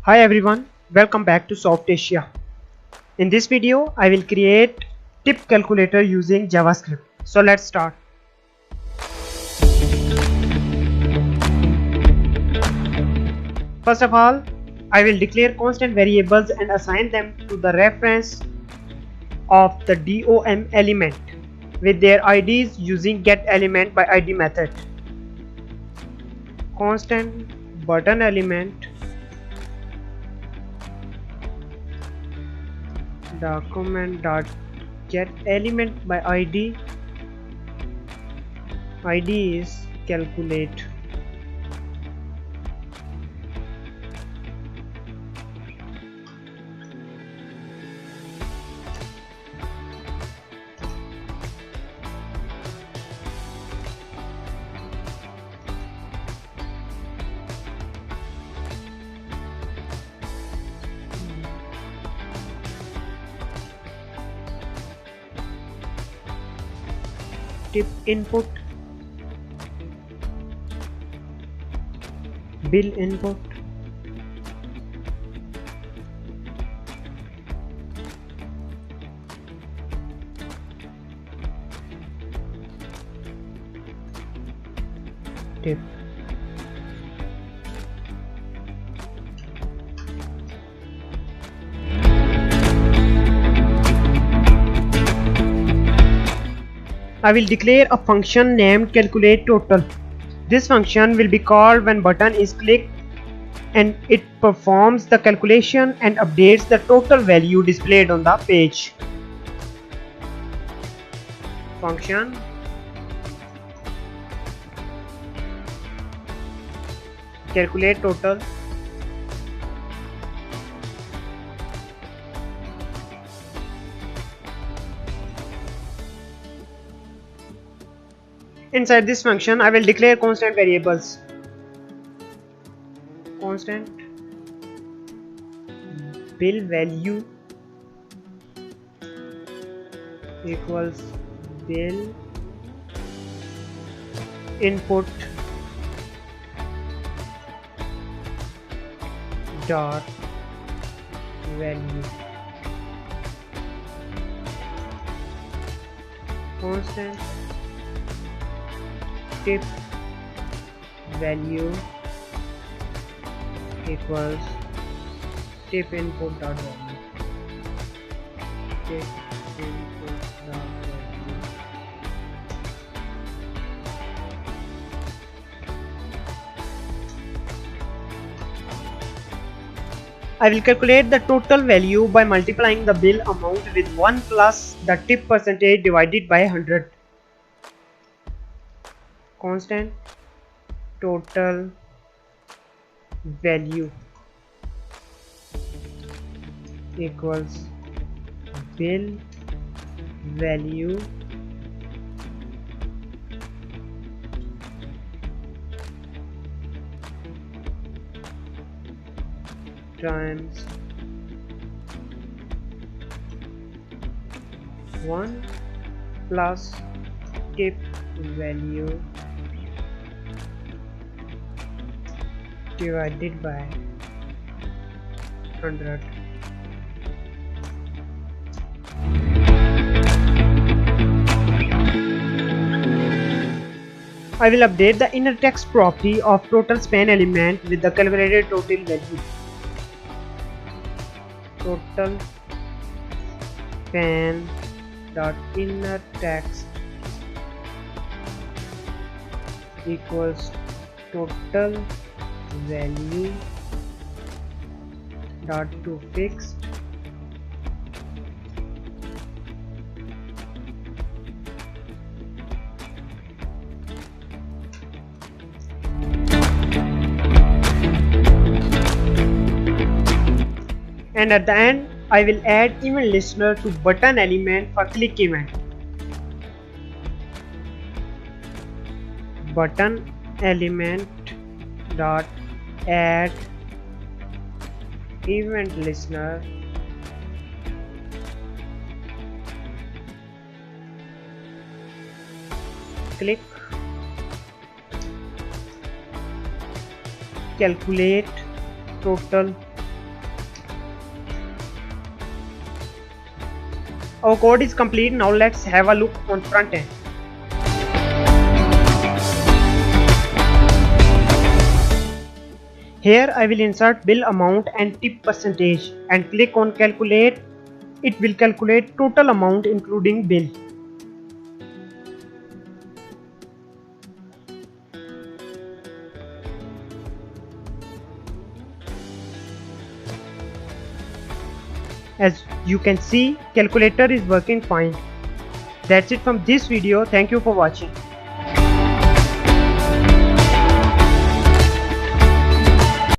Hi everyone, welcome back to Soft Asia. In this video, I will create tip calculator using JavaScript. So let's start. First of all, I will declare constant variables and assign them to the reference of the DOM element with their IDs using getElement by ID method. Constant button element document.getElement by ID is calculate. Tip input, bill input, tip. I will declare a function named calculateTotal. This function will be called when button is clicked and it performs the calculation and updates the total value displayed on the page. Function calculateTotal. Inside this function, I will declare constant variables. Constant bill value equals bill input dot value. Constant tip value equals tip input dot value. Tip input dot value. I will calculate the total value by multiplying the bill amount with 1 plus the tip percentage divided by 100. Constant total value equals bill value times 1 plus tip value divided by 100. I will update the innerText property of total span element with the calculated total value. Total span dot innerText equals total value dot to fixed and at the end I will add event listener to button element for click event. Button element dot add event listener click calculate total Our code is complete. Now let's have a look on front end. Here I will insert bill amount and tip percentage and click on calculate. It will calculate total amount including bill. As you can see, calculator is working fine. That's it from this video. Thank you for watching.